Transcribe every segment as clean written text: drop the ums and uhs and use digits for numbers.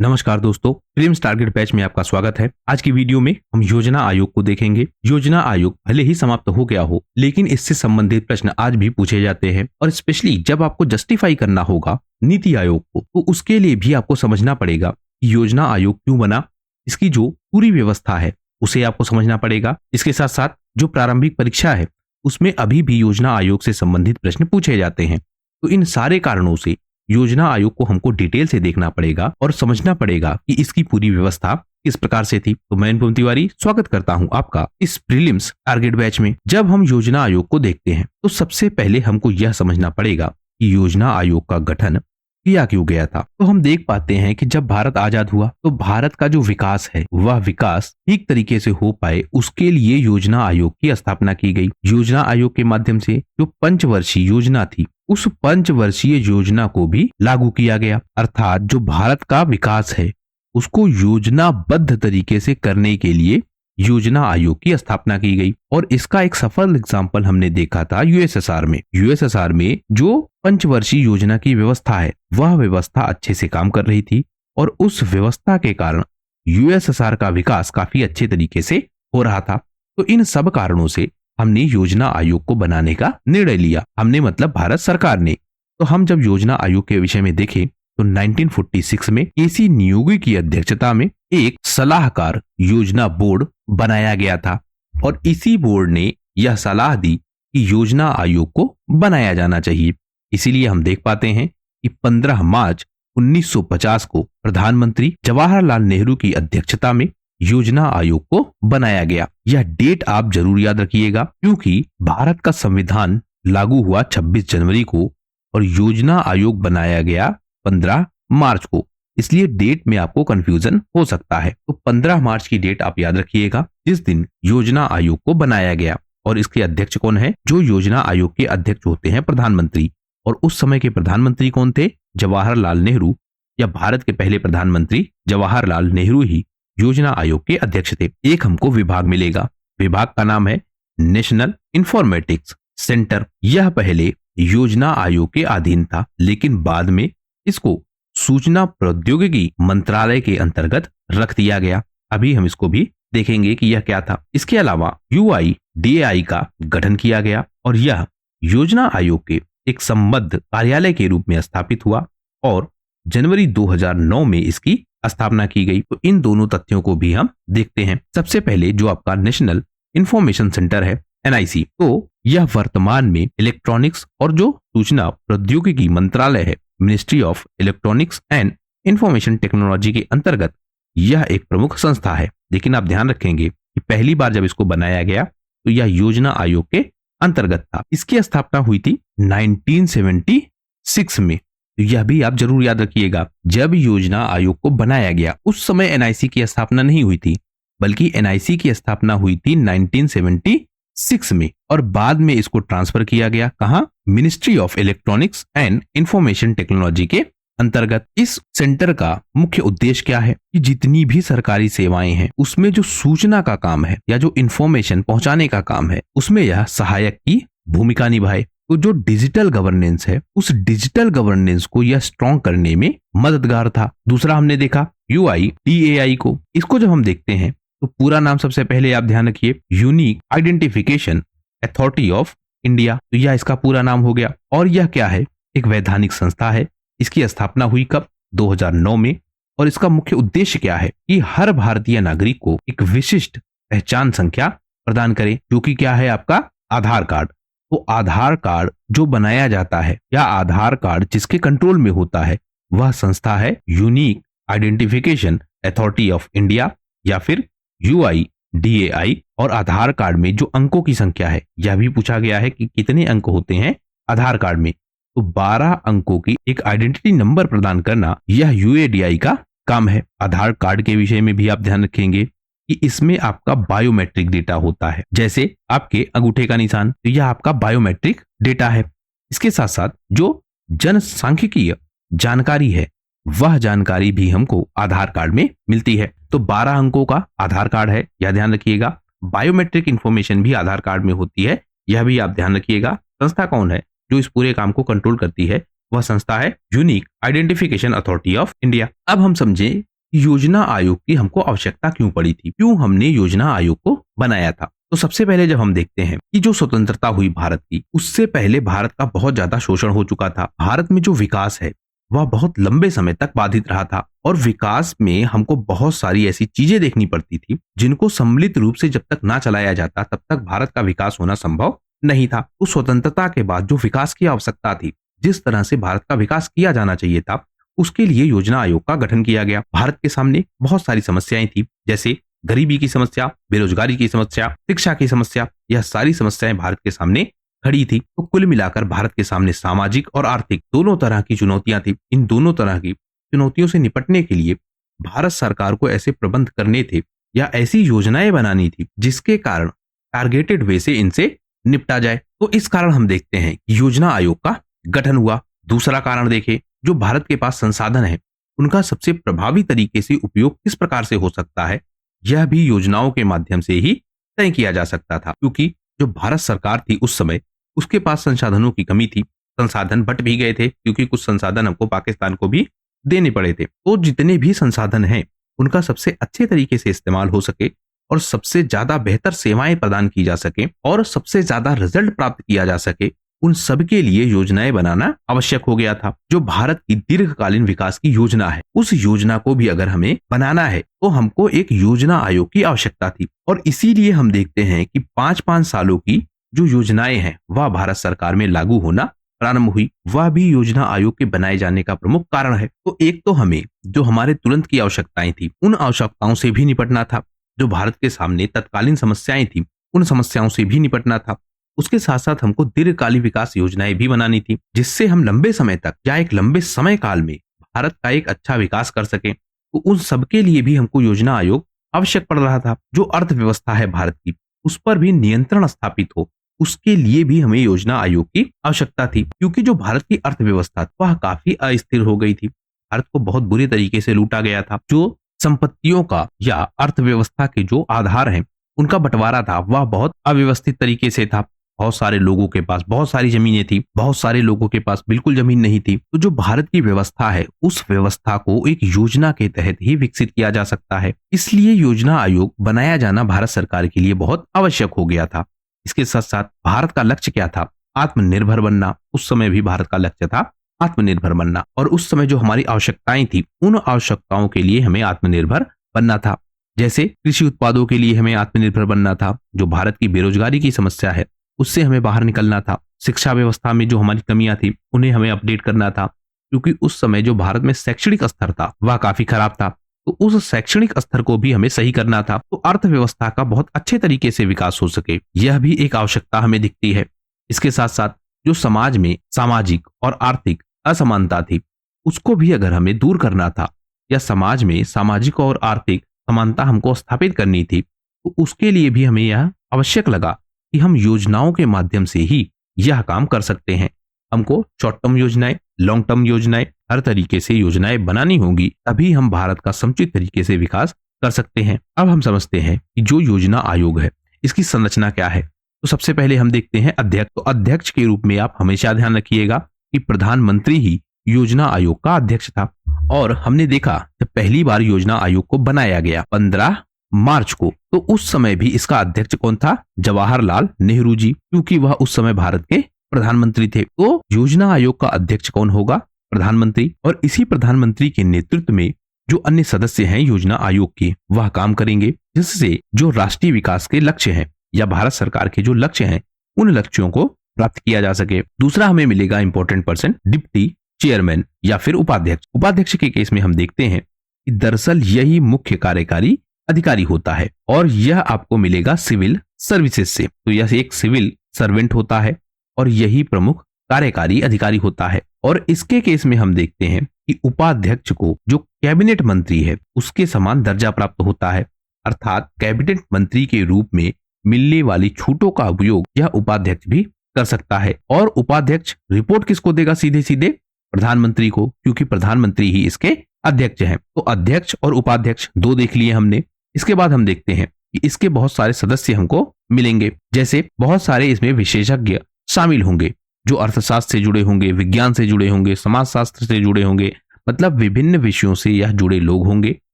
नमस्कार दोस्तों, prelims target batch में आपका स्वागत है। आज की वीडियो में हम योजना आयोग को देखेंगे। योजना आयोग भले ही समाप्त हो गया हो, लेकिन इससे संबंधित प्रश्न आज भी पूछे जाते हैं और स्पेशली जब आपको जस्टिफाई करना होगा नीति आयोग को, तो उसके लिए भी आपको समझना पड़ेगा कि योजना आयोग क्यों बना। इसकी जो पूरी व्यवस्था है उसे आपको समझना पड़ेगा। इसके साथ साथ जो प्रारंभिक परीक्षा है उसमें अभी भी योजना आयोग से संबंधित प्रश्न पूछे जाते हैं। तो इन सारे कारणों से योजना आयोग को हमको डिटेल से देखना पड़ेगा और समझना पड़ेगा कि इसकी पूरी व्यवस्था किस प्रकार से थी। तो मैं अनुपम तिवारी स्वागत करता हूं आपका इस प्रीलिम्स टारगेट बैच में। जब हम योजना आयोग को देखते हैं तो सबसे पहले हमको यह समझना पड़ेगा कि योजना आयोग का गठन किया क्यों गया था। तो हम देख पाते हैं कि जब भारत आजाद हुआ तो भारत का जो विकास है वह विकास ठीक तरीके से हो पाए उसके लिए योजना आयोग की स्थापना की गई। योजना आयोग के माध्यम से जो पंचवर्षीय योजना थी उस पंचवर्षीय योजना को भी लागू किया गया, अर्थात जो भारत का विकास है उसको योजनाबद्ध तरीके से करने के लिए योजना आयोग की स्थापना की गई। और इसका एक सफल एग्जाम्पल हमने देखा था यूएसएसआर में। यूएसएसआर में जो पंचवर्षीय योजना की व्यवस्था है वह व्यवस्था अच्छे से काम कर रही थी और उस व्यवस्था के कारण यूएसएसआर का विकास काफी अच्छे तरीके से हो रहा था। तो इन सब कारणों से हमने योजना आयोग को बनाने का निर्णय लिया। हमने मतलब भारत सरकार ने। तो हम जब योजना आयोग के विषय में देखें तो 1946 में केसी नियोगी की अध्यक्षता में एक सलाहकार योजना बोर्ड बनाया गया था और इसी बोर्ड ने यह सलाह दी कि योजना आयोग को बनाया जाना चाहिए। इसीलिए हम देख पाते हैं कि 15 मार्च 1950 को प्रधानमंत्री जवाहरलाल नेहरू की अध्यक्षता में योजना आयोग को बनाया गया। यह डेट आप जरूर याद रखिएगा क्योंकि भारत का संविधान लागू हुआ 26 जनवरी को और योजना आयोग बनाया गया 15 मार्च को, इसलिए डेट में आपको कंफ्यूजन हो सकता है। तो 15 मार्च की डेट आप याद रखिएगा जिस दिन योजना आयोग को बनाया गया। और इसके अध्यक्ष कौन है? जो योजना आयोग के अध्यक्ष होते हैं प्रधानमंत्री। और उस समय के प्रधानमंत्री कौन थे? जवाहरलाल नेहरू, या भारत के पहले प्रधानमंत्री जवाहरलाल नेहरू ही योजना आयोग के अध्यक्ष थे। एक हमको विभाग मिलेगा, विभाग का नाम है नेशनल इंफॉर्मेटिक्स सेंटर। यह पहले योजना आयोग के अधीन था लेकिन बाद में इसको सूचना प्रौद्योगिकी मंत्रालय के अंतर्गत रख दिया गया। अभी हम इसको भी देखेंगे कि यह क्या था। इसके अलावा UIDAI का गठन किया गया और यह योजना आयोग के एक संबद्ध कार्यालय के रूप में स्थापित हुआ और जनवरी 2009 में इसकी स्थापना की गई। तो इन दोनों तथ्यों को भी हम देखते हैं। सबसे पहले जो आपका नेशनल इंफॉर्मेशन सेंटर है NIC, तो यह वर्तमान में इलेक्ट्रॉनिक्स और जो सूचना प्रौद्योगिकी मंत्रालय है ministry of electronics and information technology के अंतर्गत यह एक प्रमुख संस्था है। लेकिन आप ध्यान रखेंगे कि पहली बार जब इसको बनाया गया तो यह योजना आयोग के अंतर्गत था। इसकी स्थापना हुई थी 1976 में। तो यह भी आप जरूर याद रखिएगा, जब योजना आयोग को बनाया गया उस समय NIC की स्थापना नहीं हुई थी, बल्कि NIC की स्थापना हुई थी 1976 में और बाद में इसको ट्रांसफर किया गया कहां? Ministry of electronics and information technology के अंतर्गत। इस सेंटर का मुख्य उद्देश्य क्या है कि जितनी भी सरकारी सेवाएं हैं उसमें जो सूचना का काम है या जो इंफॉर्मेशन पहुंचाने का काम है उसमें यह सहायक की भूमिका निभाए। तो जो डिजिटल गवर्नेंस है उस डिजिटल गवर्नेंस को यह स्ट्रॉन्ग करने में मददगार था। दूसरा हमने देखा UIDAI को। इसको जब हम देखते हैं तो पूरा नाम सबसे पहले आप ध्यान रखिए, unique identification authority of India. तो यह इसका पूरा नाम हो गया। और यह क्या है? एक वैधानिक संस्था है। इसकी स्थापना हुई कब? 2009 में। और इसका मुख्य उद्देश्य क्या है कि हर भारतीय नागरिक को एक विशिष्ट पहचान संख्या प्रदान करे, जो कि क्या है? आपका आधार कार्ड। तो आधार कार्ड जो बनाया जाता है या आधार कार्ड जिसके कंट्रोल में होता है वह संस्था है unique identification authority of India या फिर UIDAI। और आधार कार्ड में जो अंकों की संख्या है यह भी पूछा गया है कि कितने अंक होते हैं आधार कार्ड में। तो 12 अंकों की एक आइडेंटिटी नंबर प्रदान करना यह UIDAI का काम है। आधार कार्ड के विषय में भी आप ध्यान रखेंगे कि इसमें आपका बायोमेट्रिक डेटा होता है, जैसे आपके अंगूठे का निशान, तो यह आपका बायोमेट्रिक डेटा है। इसके साथ साथ जो जनसांख्यिकीय जानकारी है वह जानकारी भी हमको आधार कार्ड में मिलती है। तो 12 अंकों का आधार कार्ड है, यह ध्यान रखिएगा। बायोमेट्रिक इंफॉर्मेशन भी आधार कार्ड में होती है, यह भी आप ध्यान रखिएगा। संस्था कौन है जो इस पूरे काम को कंट्रोल करती है? वह संस्था है unique identification authority of India. अब हम समझें योजना आयोग की हमको आवश्यकता क्यों पड़ी थी, क्यों हमने योजना आयोग को बनाया था। तो सबसे पहले जब हम देखते हैं कि जो स्वतंत्रता हुई भारत की, उससे पहले भारत का बहुत ज्यादा शोषण हो चुका था। भारत में जो विकास है वह बहुत लंबे समय तक बाधित रहा था और विकास में हमको बहुत सारी ऐसी चीजें देखनी पड़ती थी जिनको सम्मिलित रूप से जब तक ना चलाया जाता तब तक भारत का विकास होना संभव नहीं था। तो स्वतंत्रता के बाद जो विकास की आवश्यकता थी, जिस तरह से भारत का विकास किया जाना चाहिए था, उसके लिए योजना आयोग का गठन किया गया। भारत के सामने बहुत सारी समस्याएं थी, जैसे गरीबी की समस्या, बेरोजगारी की समस्या, शिक्षा की समस्या। यह सारी समस्याएं भारत के सामने खड़ी थी। तो कुल मिलाकर भारत के सामने सामाजिक और आर्थिक दोनों तरह की चुनौतियां थी। इन दोनों तरह की चुनौतियों से निपटने के लिए भारत सरकार को ऐसे प्रबंध करने थे या ऐसी योजनाएं बनानी थी जिसके कारण टारगेटेड वे से इनसे निपटा जाए। तो इस कारण हम देखते हैं कि योजना आयोग का गठन हुआ। दूसरा कारण देखें, जो भारत के पास संसाधन है उनका सबसे प्रभावी तरीके से उपयोग किस प्रकार से हो सकता है, यह भी योजनाओं के माध्यम से ही तय किया जा सकता था। क्योंकि जो भारत सरकार थी उस समय, उसके पास संसाधनों की कमी थी। संसाधन बट भी गए थे क्योंकि कुछ संसाधन हमको पाकिस्तान को भी देने पड़े थे। तो जितने भी संसाधन हैं उनका सबसे अच्छे तरीके से इस्तेमाल हो सके और सबसे ज्यादा बेहतर सेवाएं प्रदान की जा सके और सबसे ज्यादा रिजल्ट प्राप्त किया जा सके, उन सब के लिए योजनाएं बनाना आवश्यक हो गया था। जो भारत की दीर्घकालीन विकास की योजना है, उस योजना को भी अगर हमें बनाना है तो हमको एक योजना आयोग की आवश्यकता थी। और इसीलिए हम देखते हैं कि 5-5 सालों की जो योजनाएं हैं वह भारत सरकार में लागू होना प्रारंभ हुई। वह भी योजना आयोग के बनाए जाने का प्रमुख कारण है। तो एक तो हमें जो हमारे तुरंत की आवश्यकताएं थी, उन आवश्यकताओं से भी निपटना था। जो भारत के सामने तत्कालीन समस्याएं थी, उन समस्याओं से भी निपटना था। उसके साथ साथ हमको दीर्घकालीन विकास योजनाएं भी बनानी थी, जिससे हम लंबे समय तक या एक लंबे समय काल में भारत का एक अच्छा विकास कर सकें। तो उन सबके लिए भी हमको योजना आयोग आवश्यक पड़ रहा था। जो अर्थव्यवस्था है भारत की, उस पर भी नियंत्रण स्थापित हो, उसके लिए भी हमें योजना आयोग की आवश्यकता थी। क्योंकि जो भारत की अर्थव्यवस्था वह काफी अस्थिर हो गई थी। भारत को बहुत बुरी तरीके से लूटा गया था। जो संपत्तियों का या अर्थव्यवस्था के जो आधार हैं, उनका बंटवारा था वह बहुत अव्यवस्थित तरीके से था। बहुत सारे लोगों के पास बहुत सारी जमीनें थी, बहुत सारे लोगों के पास बिल्कुल जमीन नहीं थी। तो जो भारत की व्यवस्था है, उस व्यवस्था को एक योजना के तहत ही विकसित किया जा सकता है। इसलिए योजना आयोग बनाया जाना भारत सरकार के लिए बहुत आवश्यक हो गया था। इसके साथ साथ भारत का लक्ष्य क्या था? आत्मनिर्भर बनना। उस समय भी भारत का लक्ष्य था आत्मनिर्भर बनना। और उस समय जो हमारी आवश्यकताएं थी, उन आवश्यकताओं के लिए हमें आत्मनिर्भर बनना था। जैसे कृषि उत्पादों के लिए हमें आत्मनिर्भर बनना था। जो भारत की बेरोजगारी की समस्या है, उससे हमें बाहर निकलना था। शिक्षा व्यवस्था में जो हमारी कमियां थी, उन्हें हमें अपडेट करना था। क्योंकि उस समय जो भारत में शैक्षणिक स्तर था वह काफी खराब था। तो उस शैक्षणिक स्तर को भी हमें सही करना था। तो अर्थव्यवस्था का बहुत अच्छे तरीके से विकास हो सके, यह भी एक आवश्यकता हमें दिखती है। इसके साथ साथ जो समाज में सामाजिक और आर्थिक असमानता थी, उसको भी अगर हमें दूर करना था या समाज में सामाजिक और आर्थिक समानता हमको स्थापित करनी थी, तो उसके लिए भी हमें यह आवश्यक लगा कि हम योजनाओं के माध्यम से ही यह काम कर सकते हैं। हमको शॉर्ट टर्म योजनाएं, लॉन्ग टर्म योजनाएं, हर तरीके से योजनाएं बनानी होंगी, तभी हम भारत का समुचित तरीके से विकास कर सकते हैं। अब हम समझते हैं कि जो योजना आयोग है, इसकी संरचना क्या है। तो सबसे पहले हम देखते हैं अध्यक्ष। तो अध्यक्ष के रूप में आप हमेशा ध्यान रखिएगा कि प्रधानमंत्री ही योजना आयोग का अध्यक्ष था। और हमने देखा जब पहली बार योजना आयोग को बनाया गया 15 मार्च को, तो उस समय भी इसका अध्यक्ष कौन था? जवाहरलाल नेहरू जी, क्योंकि वह उस समय भारत के प्रधानमंत्री थे। तो योजना आयोग का अध्यक्ष कौन होगा? प्रधानमंत्री। और इसी प्रधानमंत्री के नेतृत्व में जो अन्य सदस्य हैं योजना आयोग के, वह काम करेंगे, जिससे जो राष्ट्रीय विकास के लक्ष्य हैं या भारत सरकार के जो लक्ष्य हैं, उन लक्ष्यों को प्राप्त किया जा सके। दूसरा हमें मिलेगा इंपॉर्टेंट पर्सन, डिप्टी चेयरमैन या फिर उपाध्यक्ष। उपाध्यक्ष के केस में हम देखते हैं कि दरअसल यही मुख्य कार्यकारी अधिकारी होता है और यह आपको मिलेगा सिविल सर्विसेज से। तो यह एक सिविल सर्वेंट होता है और यही प्रमुख कार्यकारी अधिकारी होता है। और इसके केस में हम देखते हैं कि उपाध्यक्ष को जो कैबिनेट मंत्री है उसके समान दर्जा प्राप्त होता है, अर्थात कैबिनेट मंत्री के रूप में मिलने वाली छूटों का उपयोग यह उपाध्यक्ष भी कर सकता है। और उपाध्यक्ष रिपोर्ट किसको देगा? सीधे सीधे प्रधानमंत्री को, क्योंकि प्रधानमंत्री ही इसके अध्यक्ष हैं। तो अध्यक्ष और उपाध्यक्ष दो देख लिए हमने। इसके बाद हम देखते हैं कि इसके बहुत सारे सदस्य हमको मिलेंगे, जैसे बहुत सारे इसमें विशेषज्ञ शामिल होंगे, जो अर्थशास्त्र से जुड़े होंगे, विज्ञान से जुड़े होंगे, समाजशास्त्र से जुड़े होंगे, मतलब विभिन्न विषयों से यह जुड़े लोग होंगे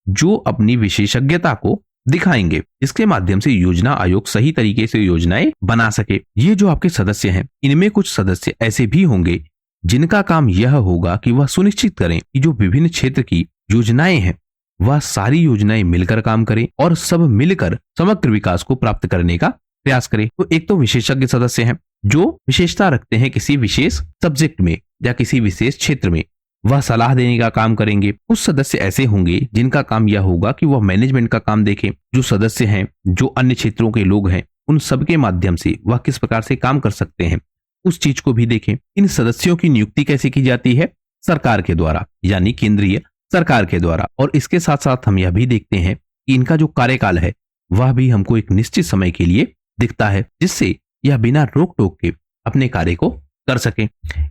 जो अपनी विशेषज्ञता को दिखाएंगे। इसके माध्यम से योजना आयोग सही तरीके से योजनाएं बना सके। ये जो आपके सदस्य हैं, इनमें कुछ सदस्य ऐसे भी होंगे जिनका काम यह होगा कि वह सुनिश्चित करें कि जो विभिन्न क्षेत्र की योजनाएं हैं वह सारी योजनाएं मिलकर काम करें और सब मिलकर समग्र विकास को प्राप्त करने का प्रयास करें। तो एक तो विशेषज्ञ सदस्य हैं जो विशेषता रखते हैं किसी विशेष सब्जेक्ट में या किसी विशेष क्षेत्र में, वह सलाह देने का काम करेंगे। कुछ सदस्य ऐसे होंगे जिनका काम यह होगा कि वह मैनेजमेंट का काम देखें। जो सदस्य हैं, जो अन्य क्षेत्रों के लोग हैं, उन सबके माध्यम से वह किस प्रकार से काम कर सकते हैं उस चीज को भी देखें। इन सदस्यों की नियुक्ति कैसे की जाती है? सरकार के द्वारा, यानी केंद्रीय सरकार के द्वारा। और इसके साथ साथ हम यह भी देखते हैं कि इनका जो कार्यकाल है वह भी हमको एक निश्चित समय के लिए दिखता है, जिससे यह बिना रोक टोक के अपने कार्य को कर सके।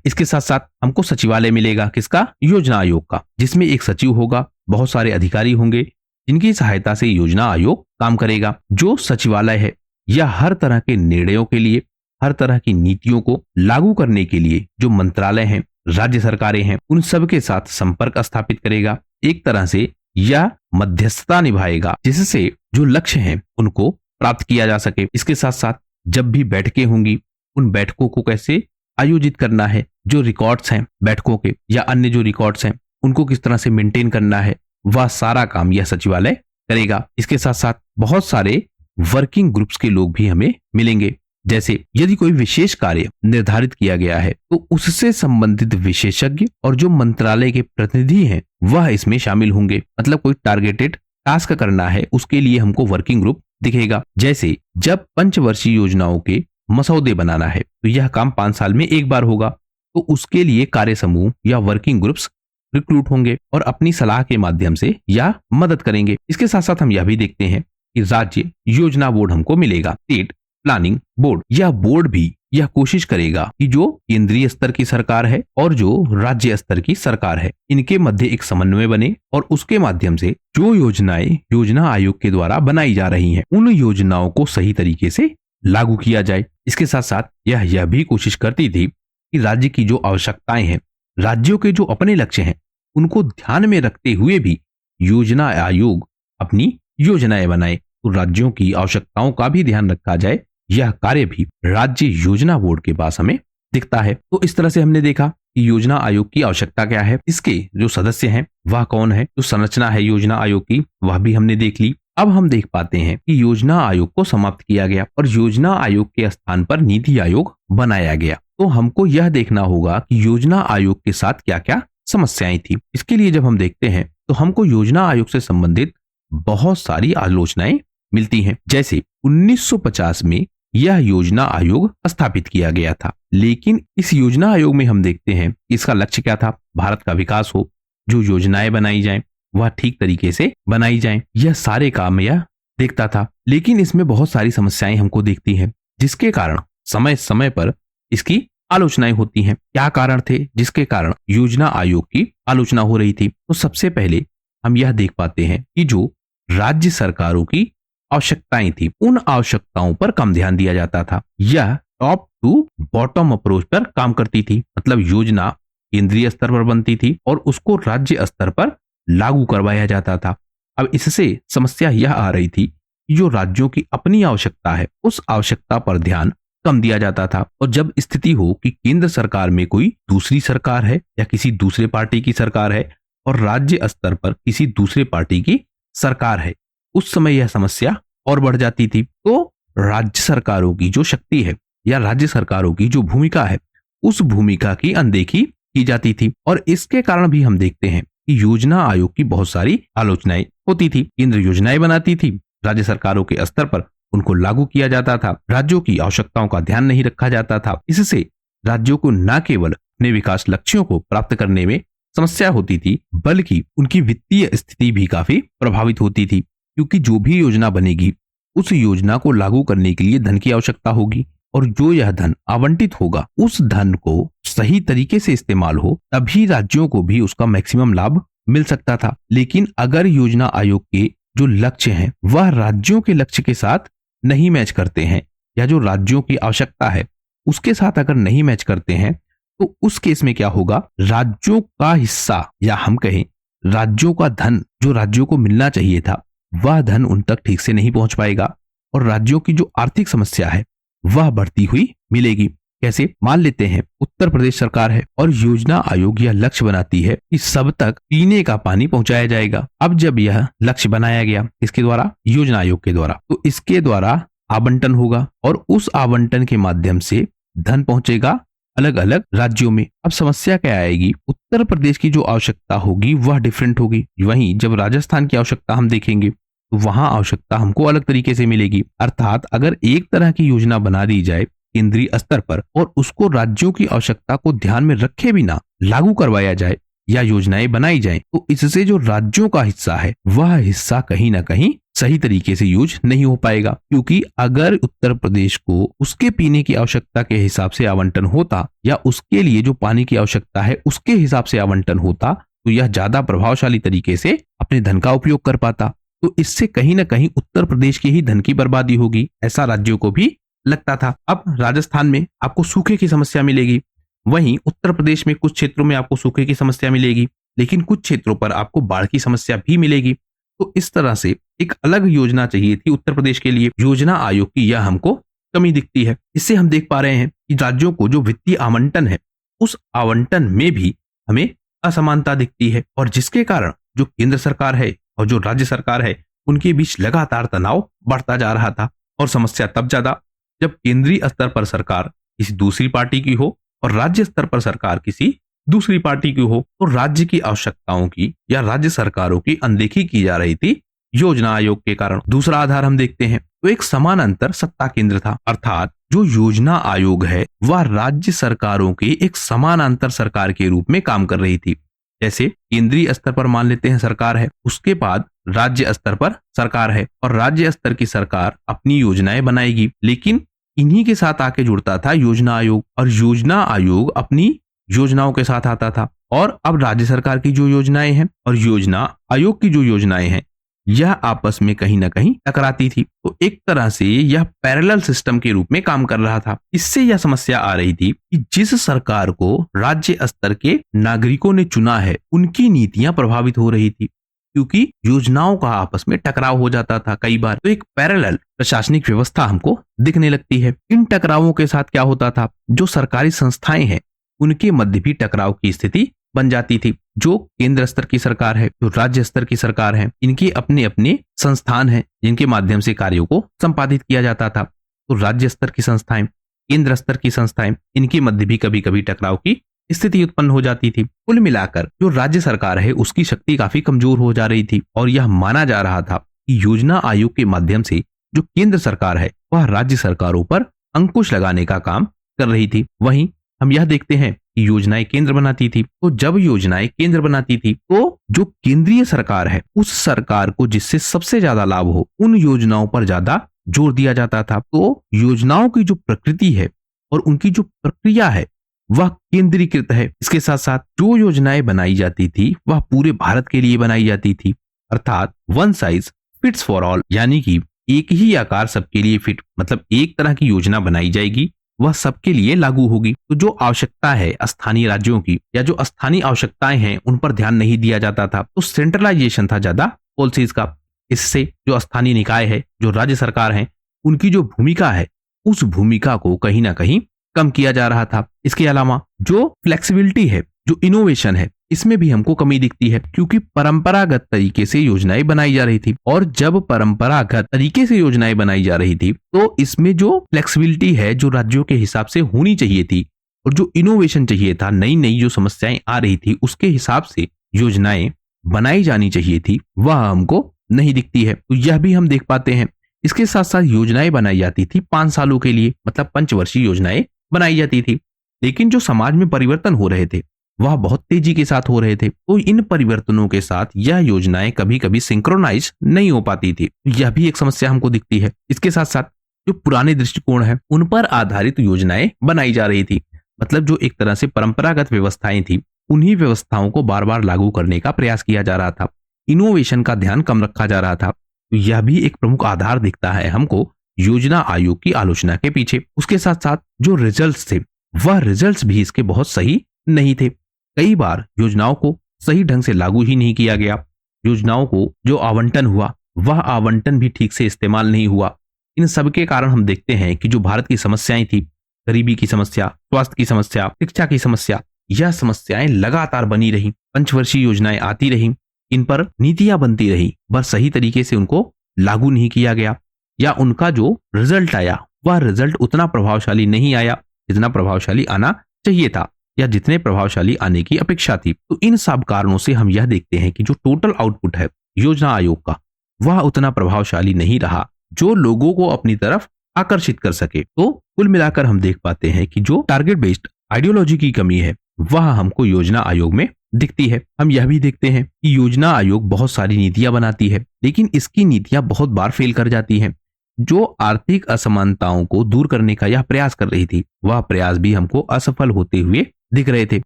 इसके साथ साथ हमको सचिवालय मिलेगा, किसका? योजना आयोग का, जिसमें एक सचिव होगा, बहुत सारे अधिकारी होंगे जिनकी सहायता से योजना आयोग काम करेगा। जो सचिवालय है यह हर तरह के निर्णयों के लिए, हर तरह की नीतियों को लागू करने के लिए जो मंत्रालय हैं, राज्य सरकारें हैं, उन सब के साथ संपर्क स्थापित करेगा। एक तरह से यह मध्यस्थता निभाएगा जिससे जो लक्ष्य हैं उनको प्राप्त किया जा सके। इसके साथ साथ जब भी बैठकें होंगी, उन बैठकों को कैसे आयोजित करना है, जो रिकॉर्ड्स हैं बैठकों के या अन्य जो रिकॉर्ड्स हैं उनको किस तरह से मेंटेन करना है, वह सारा काम यह सचिवालय करेगा। इसके साथ साथ बहुत सारे वर्किंग ग्रुप्स के लोग भी हमें मिलेंगे। जैसे यदि कोई विशेष कार्य निर्धारित किया गया है तो उससे संबंधित विशेषज्ञ और जो मंत्रालय के प्रतिनिधि हैं वह इसमें शामिल होंगे। मतलब कोई टारगेटेड टास्क करना है, उसके लिए हमको वर्किंग ग्रुप दिखेगा। जैसे जब पंचवर्षीय योजनाओं के मसौदे बनाना है तो यह काम 5 साल में एक बार होगा, तो उसके लिए कार्य समूह या वर्किंग ग्रुप्स रिक्रूट होंगे और अपनी सलाह के माध्यम से यह मदद करेंगे। इसके साथ साथ हम यह भी देखते हैं कि राज्य योजना बोर्ड हमको मिलेगा, स्टेट प्लानिंग बोर्ड। यह बोर्ड भी यह कोशिश करेगा कि जो केंद्रीय स्तर की सरकार है और जो राज्य स्तर की सरकार है, इनके मध्य एक समन्वय बने और उसके माध्यम से जो योजनाएं योजना आयोग के द्वारा बनाई जा रही हैं, उन योजनाओं को सही तरीके से लागू किया जाए। इसके साथ साथ यह भी कोशिश करती थी कि राज्य की जो आवश्यकताएं हैं, राज्यों के जो अपने लक्ष्य हैं, उनको ध्यान में रखते हुए भी योजना आयोग अपनी योजनाएं बनाए, तो राज्यों की आवश्यकताओं का भी ध्यान रखा जाए। यह कार्य भी राज्य योजना बोर्ड के पास हमें दिखता है। तो इस तरह से हमने देखा कि योजना आयोग की आवश्यकता क्या है, इसके जो सदस्य हैं वह कौन है, जो संरचना है योजना आयोग की वह भी हमने देख ली। अब हम देख पाते हैं कि योजना आयोग को समाप्त किया गया और योजना आयोग के स्थान पर नीति आयोग बनाया गया। तो हमको यह देखना होगा कि योजना आयोग के साथ क्या क्या समस्याएं थी। इसके लिए जब हम देखते हैं तो हमको योजना आयोग से संबंधित बहुत सारी आलोचनाएं मिलती हैं। जैसे 1950 में यह योजना आयोग स्थापित किया गया था, लेकिन इस योजना आयोग में हम देखते हैं इसका लक्ष्य क्या था? भारत का विकास हो, जो योजनाएं बनाई जाएं वह ठीक तरीके से बनाई जाएं, यह सारे काम यह देखता था। लेकिन इसमें बहुत सारी समस्याएं हमको दिखती हैं, जिसके कारण समय समय पर इसकी आलोचनाएं होती हैं। क्या कारण थे जिसके कारण योजना आयोग की आलोचना हो रही थी? तो सबसे पहले हम यह देख पाते हैं कि जो राज्य सरकारों की आवश्यकताएं थी, उन आवश्यकताओं पर कम ध्यान दिया जाता था। यह टॉप टू बॉटम अप्रोच पर काम करती थी, मतलब योजना केंद्रीय स्तर पर बनती थी और उसको राज्य स्तर पर लागू करवाया जाता था। अब इससे समस्या यह आ रही थी कि जो राज्यों की अपनी आवश्यकता है, उस आवश्यकता पर ध्यान कम दिया जाता था। और जब स्थिति हो कि केंद्र सरकार में कोई दूसरी सरकार है या किसी दूसरे पार्टी की सरकार है और राज्य स्तर पर किसी दूसरे पार्टी की सरकार है, उस समय यह समस्या और बढ़ जाती थी। तो राज्य सरकारों की जो शक्ति है या राज्य सरकारों की जो भूमिका है, उस भूमिका की अनदेखी की जाती थी। और इसके कारण भी हम देखते हैं कि योजना आयोग की बहुत सारी आलोचनाएं होती थी। केंद्र योजनाएं बनाती थी, राज्य सरकारों के स्तर पर उनको लागू किया जाता था, राज्यों की आवश्यकताओं का ध्यान नहीं रखा जाता था। इससे राज्यों को न केवल अपने विकास लक्ष्यों को प्राप्त करने में समस्या होती थी, बल्कि उनकी वित्तीय स्थिति भी काफी प्रभावित होती थी, क्योंकि जो भी योजना बनेगी उस योजना को लागू करने के लिए धन की आवश्यकता होगी और जो यह धन आवंटित होगा, उस धन को सही तरीके से इस्तेमाल हो, तभी राज्यों को भी उसका मैक्सिमम लाभ मिल सकता था। लेकिन अगर योजना आयोग के जो लक्ष्य हैं वह राज्यों के लक्ष्य के साथ नहीं मैच करते हैं, या जो राज्यों की आवश्यकता है उसके साथ अगर नहीं मैच करते हैं तो उस केस में क्या होगा, राज्यों का हिस्सा या हम कहें राज्यों का धन जो राज्यों को मिलना चाहिए था वह धन उन तक ठीक से नहीं पहुंच पाएगा और राज्यों की जो आर्थिक समस्या है वह बढ़ती हुई मिलेगी। कैसे, मान लेते हैं उत्तर प्रदेश सरकार है और योजना आयोग यह लक्ष्य बनाती है कि सब तक पीने का पानी पहुंचाया जाएगा। अब जब यह लक्ष्य बनाया गया इसके द्वारा, योजना आयोग के द्वारा, तो इसके द्वारा आवंटन होगा और उस आवंटन के माध्यम से धन पहुंचेगा अलग अलग राज्यों में। अब समस्या क्या आएगी, उत्तर प्रदेश की जो आवश्यकता होगी वह डिफरेंट होगी। वहीं जब राजस्थान की आवश्यकता हम देखेंगे तो वहां आवश्यकता हमको अलग तरीके से मिलेगी। अर्थात अगर एक तरह की योजना बना दी जाए केंद्रीय स्तर पर और उसको राज्यों की आवश्यकता को ध्यान में रखे बिना लागू करवाया जाए या योजनाएं बनाई जाए तो इससे जो राज्यों का हिस्सा है वह हिस्सा कहीं ना कहीं सही तरीके से यूज नहीं हो पाएगा। क्योंकि अगर उत्तर प्रदेश को उसके पीने की आवश्यकता के हिसाब से आवंटन होता या उसके लिए जो पानी की आवश्यकता है उसके हिसाब से आवंटन होता तो यह ज्यादा प्रभावशाली तरीके से अपने धन का उपयोग कर पाता। तो इससे कहीं ना कहीं उत्तर प्रदेश के ही धन की बर्बादी होगी, ऐसा राज्यों को भी लगता था। अब राजस्थान में आपको सूखे की समस्या मिलेगी, वहीं उत्तर प्रदेश में कुछ क्षेत्रों में आपको सूखे की समस्या मिलेगी, लेकिन कुछ क्षेत्रों पर आपको बाढ़ की समस्या भी मिलेगी। तो इस तरह से एक अलग योजना चाहिए थी उत्तर प्रदेश के लिए। योजना आयोग की यह हमको कमी दिखती है। इससे हम देख पा रहे हैं कि राज्यों को जो वित्तीय आवंटन है उस आवंटन में भी हमें असमानता दिखती है और जिसके कारण जो केंद्र सरकार है और जो राज्य सरकार है उनके बीच लगातार तनाव बढ़ता जा रहा था। और समस्या तब ज्यादा जब केंद्रीय स्तर पर सरकार किसी दूसरी पार्टी की हो और राज्य स्तर पर सरकार किसी दूसरी पार्टी की हो तो राज्य की आवश्यकताओं की या राज्य सरकारों की अनदेखी की जा रही थी योजना आयोग के कारण। दूसरा आधार हम देखते हैं तो एक समानांतर सत्ता केंद्र था, अर्थात जो योजना आयोग है वह राज्य सरकारों के एक समानांतर सरकार के रूप में काम कर रही थी। जैसे केंद्रीय स्तर पर मान लेते हैं सरकार है, उसके बाद राज्य स्तर पर सरकार है और राज्य स्तर की सरकार अपनी योजनाएं बनाएगी, लेकिन इन्हीं के साथ आके जुड़ता था योजना आयोग और योजना आयोग अपनी योजनाओं के साथ आता था। और अब राज्य सरकार की जो योजनाएं हैं और योजना आयोग की जो योजनाएं हैं यह आपस में कहीं ना कहीं टकराती थी। तो एक तरह से यह पैरेलल सिस्टम के रूप में काम कर रहा था। इससे यह समस्या आ रही थी कि जिस सरकार को राज्य स्तर के नागरिकों ने चुना है उनकी नीतियां प्रभावित हो रही थी, क्योंकि योजनाओं का आपस में टकराव हो जाता था कई बार। तो एक पैरेलल प्रशासनिक व्यवस्था हमको दिखने लगती है। इन टकरावों के साथ क्या होता था, जो सरकारी संस्थाएं हैं उनके मध्य भी टकराव की स्थिति बन जाती थी। जो केंद्र स्तर की सरकार है, जो राज्य स्तर की सरकार है, इनके अपने अपने संस्थान हैं जिनके माध्यम से कार्यों को संपादित किया जाता था। तो राज्य स्तर की संस्थाएं, केंद्र स्तर की संस्थाएं, इनके मध्य भी कभी कभी टकराव की स्थिति उत्पन्न हो जाती थी। कुल मिलाकर जो राज्य सरकार है उसकी शक्ति काफी कमजोर हो जा रही थी और यह माना जा रहा था कि योजना आयोग के माध्यम से जो केंद्र सरकार है वह राज्य सरकारों पर अंकुश लगाने का काम कर रही थी। वहीं हम यह देखते हैं कि योजनाएं केंद्र बनाती थी, तो जब योजनाएं केंद्र बनाती थी तो जो केंद्रीय सरकार है उस सरकार को जिससे सबसे ज्यादा लाभ हो उन योजनाओं पर ज्यादा जोर दिया जाता था। तो योजनाओं की जो प्रकृति है और उनकी जो प्रक्रिया है वह केंद्रीकृत है। इसके साथ साथ जो योजनाएं बनाई जाती थी वह पूरे भारत के लिए बनाई जाती थी, अर्थात one size fits for all, यानी कि एक ही आकार सबके लिए फिट, मतलब एक तरह की योजना बनाई जाएगी वह सबके लिए लागू होगी। तो जो आवश्यकता है स्थानीय राज्यों की या जो स्थानीय आवश्यकताएं हैं उन पर ध्यान नहीं दिया जाता था। तो सेंट्रलाइजेशन था ज्यादा पॉलिसीज का। इससे जो स्थानीय निकाय है, जो राज्य सरकार है, उनकी जो भूमिका है उस भूमिका को कहीं ना कहीं कम किया जा रहा था। इसके अलावा जो फ्लेक्सिबिलिटी है, जो इनोवेशन है, इसमें भी हमको कमी दिखती है, क्योंकि परंपरागत तरीके से योजनाएं बनाई जा रही थी और जब परंपरागत तरीके से योजनाएं बनाई जा रही थी तो इसमें जो फ्लेक्सिबिलिटी है जो राज्यों के हिसाब से होनी चाहिए थी और जो इनोवेशन चाहिए था, नई नई जो समस्याएं आ रही थी उसके हिसाब से योजनाएं बनाई जानी चाहिए थी, वह हमको नहीं दिखती है। तो यह भी हम देख पाते हैं। इसके साथ साथ योजनाएं बनाई जाती थी 5 सालों के लिए, मतलब पंचवर्षीय योजनाएं बनाई जाती थी, लेकिन जो समाज में परिवर्तन हो रहे थे वह बहुत तेजी के साथ हो रहे थे। तो इन परिवर्तनों के साथ यह योजनाएं कभी कभी सिंक्रोनाइज नहीं हो पाती थी। यह भी एक समस्या हमको दिखती है। इसके साथ साथ जो पुराने दृष्टिकोण है उन पर आधारित योजनाएं बनाई जा रही थी, मतलब जो एक तरह से परंपरागत व्यवस्थाएं थी उन्हीं व्यवस्थाओं को बार बार लागू करने का प्रयास किया जा रहा था। इनोवेशन का ध्यान कम रखा जा रहा था। तो यह भी एक प्रमुख आधार दिखता है हमको योजना आयोग की आलोचना के पीछे। उसके साथ साथ जो रिजल्ट्स थे वह रिजल्ट्स भी इसके बहुत सही नहीं थे। कई बार योजनाओं को सही ढंग से लागू ही नहीं किया गया। योजनाओं को जो आवंटन हुआ वह आवंटन भी ठीक से इस्तेमाल नहीं हुआ। इन सब के कारण हम देखते हैं कि जो भारत की समस्याएं थी, गरीबी की समस्या, स्वास्थ्य की समस्या, शिक्षा की समस्या, यह समस्याएं लगातार बनी रही। पंचवर्षीय योजनाएं आती रही, इन पर नीतियां बनती रही, बस सही तरीके से उनको लागू नहीं किया गया, या उनका जो रिजल्ट आया वह रिजल्ट उतना प्रभावशाली नहीं आया जितना प्रभावशाली आना चाहिए था या जितने प्रभावशाली आने की अपेक्षा थी। तो इन सब कारणों से हम यह देखते हैं कि जो टोटल आउटपुट है योजना आयोग का वह उतना प्रभावशाली नहीं रहा जो लोगों को अपनी तरफ आकर्षित कर सके। तो कुल मिलाकर हम देख पाते हैं कि जो टारगेट बेस्ड आइडियोलॉजी की कमी है वह हमको योजना आयोग में दिखती है। हम यह भी देखते हैं कि योजना आयोग बहुत सारी नीतियां बनाती है, लेकिन इसकी नीतियां बहुत बार फेल कर जाती हैं। जो आर्थिक असमानताओं को दूर करने का यह प्रयास कर रही थी वह प्रयास भी हमको असफल होते हुए दिख रहे थे।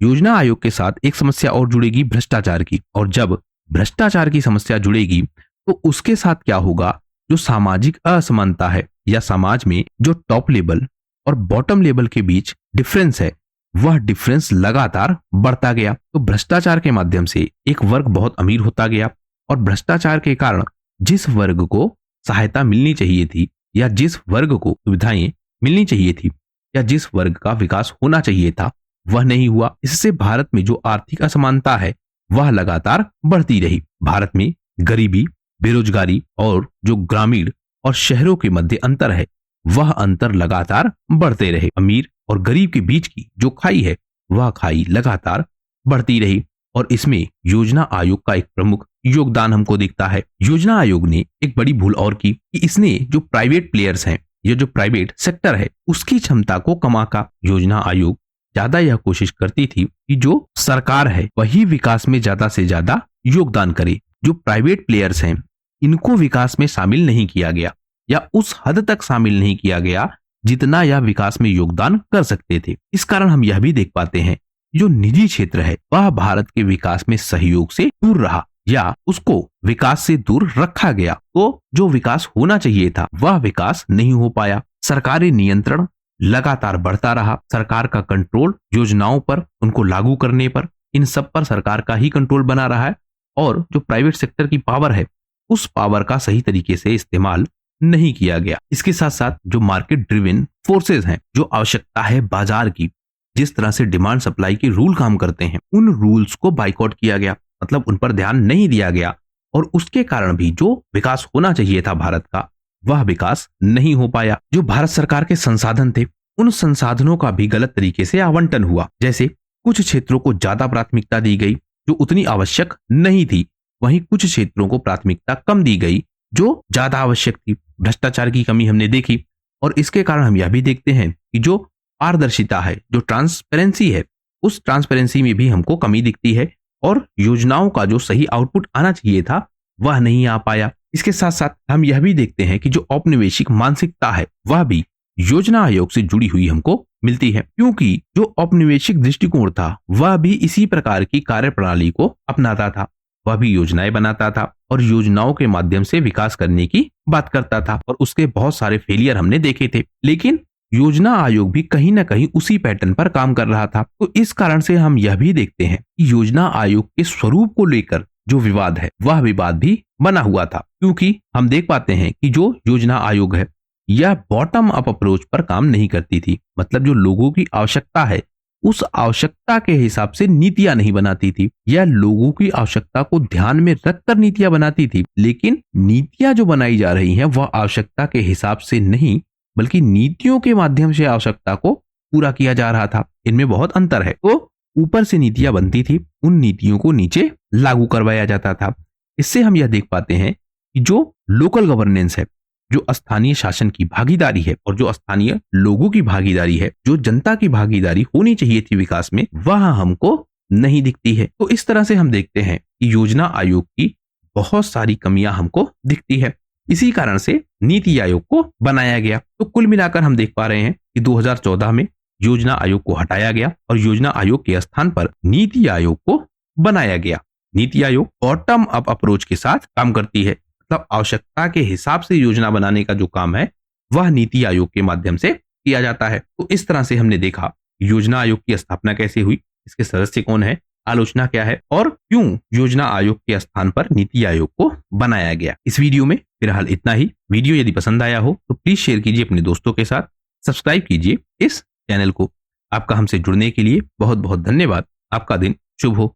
योजना आयोग के साथ एक समस्या और जुड़ेगी भ्रष्टाचार की, और जब भ्रष्टाचार की समस्या जुड़ेगी तो उसके साथ क्या होगा, जो सामाजिक असमानता है या समाज में जो टॉप लेवल और बॉटम लेवल के बीच डिफरेंस है वह डिफरेंस लगातार बढ़ता गया। तो भ्रष्टाचार के माध्यम से एक वर्ग बहुत अमीर होता गया, और भ्रष्टाचार के कारण जिस वर्ग को सहायता मिलनी चाहिए थी या जिस वर्ग को सुविधाएं मिलनी चाहिए थी या जिस वर्ग का विकास होना चाहिए था वह नहीं हुआ। इससे भारत में जो आर्थिक असमानता है वह लगातार बढ़ती रही। भारत में गरीबी, बेरोजगारी और जो ग्रामीण और शहरों के मध्य अंतर है वह अंतर लगातार बढ़ते रहे। अमीर और गरीब के बीच की जो खाई है वह खाई लगातार बढ़ती रही, और इसमें योजना आयोग का एक प्रमुख योगदान हमको दिखता है। योजना आयोग ने एक बड़ी भूल और की कि इसने जो प्राइवेट प्लेयर्स हैं, ये जो प्राइवेट सेक्टर है उसकी क्षमता को कमाका। योजना आयोग ज्यादा यह कोशिश करती थी कि जो सरकार है वही विकास में ज्यादा से ज्यादा योगदान करे। जो प्राइवेट प्लेयर्स हैं इनको विकास में शामिल नहीं किया गया या उस हद तक शामिल नहीं किया गया जितना यह विकास में योगदान कर सकते थे। इस कारण हम यह भी देख पाते हैं जो निजी क्षेत्र है वह भारत के विकास में सहयोग से दूर रहा या उसको विकास से दूर रखा गया। तो जो विकास होना चाहिए था वह विकास नहीं हो पाया। सरकारी नियंत्रण लगातार बढ़ता रहा। सरकार का कंट्रोल योजनाओं पर, उनको लागू करने पर, इन सब पर सरकार का ही कंट्रोल बना रहा है, और जो प्राइवेट सेक्टर की पावर है उस पावर का सही तरीके से इस्तेमाल नहीं किया गया। इसके साथ साथ जो मार्केट ड्रिवन फोर्सेस हैं, जो आवश्यकता है बाजार की, जिस तरह से डिमांड सप्लाई के रूल काम करते हैं उन रूल्स को बाइकआउट किया गया, मतलब उन पर ध्यान नहीं दिया गया, और उसके कारण भी जो विकास होना चाहिए था भारत का वह विकास नहीं हो पाया। जो भारत सरकार के संसाधन थे उन संसाधनों का भी गलत तरीके से आवंटन हुआ। जैसे कुछ क्षेत्रों को ज्यादा प्राथमिकता दी गई जो उतनी आवश्यक नहीं थी, वहीं कुछ क्षेत्रों को प्राथमिकता कम दी गई जो ज्यादा आवश्यक थी। भ्रष्टाचार की कमी हमने देखी, और इसके कारण हम यह भी देखते हैं कि जो पारदर्शिता है, जो ट्रांसपेरेंसी है, उस ट्रांसपेरेंसी में भी हमको कमी दिखती है, और योजनाओं का जो सही आउटपुट आना चाहिए था वह नहीं आ पाया। इसके साथ साथ हम यह भी देखते हैं कि जो औपनिवेशिक मानसिकता है वह भी योजना आयोग से जुड़ी हुई हमको मिलती है, क्योंकि जो औपनिवेशिक दृष्टिकोण था वह भी इसी प्रकार की कार्यप्रणाली को अपनाता था। वह भी योजनाएं बनाता था और योजनाओं के माध्यम से विकास करने की बात करता था, और उसके बहुत सारे फेलियर हमने देखे थे। लेकिन योजना आयोग भी कहीं ना कहीं उसी पैटर्न पर काम कर रहा था। तो इस कारण से हम यह भी देखते हैं कि योजना आयोग के स्वरूप को लेकर जो विवाद है वह विवाद भी बना हुआ था, क्योंकि हम देख पाते हैं कि जो योजना आयोग है यह बॉटम अप अप्रोच पर काम नहीं करती थी। मतलब जो लोगों की आवश्यकता है उस आवश्यकता के हिसाब से नीतियां नहीं बनाती थी, या लोगों की आवश्यकता को ध्यान में रखकर नीतियां बनाती थी। लेकिन नीतियां जो बनाई जा रही हैं वह आवश्यकता के हिसाब से नहीं बल्कि नीतियों के माध्यम से आवश्यकता को पूरा किया जा रहा था। इनमें बहुत अंतर है। तो ऊपर से नीतियां बनती थी, उन नीतियों को नीचे लागू करवाया जाता था। इससे हम यह देख पाते हैं कि जो लोकल गवर्नेंस है, जो स्थानीय शासन की भागीदारी है और जो स्थानीय लोगों की भागीदारी है, जो जनता की भागीदारी होनी चाहिए थी विकास में, वह हमको नहीं दिखती है। तो इस तरह से हम देखते हैं कि योजना आयोग की बहुत सारी कमियां हमको दिखती है। इसी कारण से नीति आयोग को बनाया गया। तो कुल मिलाकर हम देख पा रहे हैं कि 2014 में योजना आयोग को हटाया गया और योजना आयोग के स्थान पर नीति आयोग को बनाया गया। NITI Aayog bottom up approach के साथ काम करती है, मतलब आवश्यकता के हिसाब से योजना बनाने का जो काम है वह नीति आयोग के माध्यम से किया जाता है। तो इस तरह से हमने देखा योजना आयोग की स्थापना कैसे हुई, इसके सदस्य कौन है, आलोचना क्या है और क्यों योजना आयोग के स्थान पर नीति आयोग को बनाया गया। इस वीडियो में फिलहाल इतना ही। वीडियो यदि पसंद आया हो तो प्लीज शेयर कीजिए अपने दोस्तों के साथ, सब्सक्राइब कीजिए इस चैनल को। आपका हमसे जुड़ने के लिए बहुत बहुत धन्यवाद। आपका दिन शुभ हो।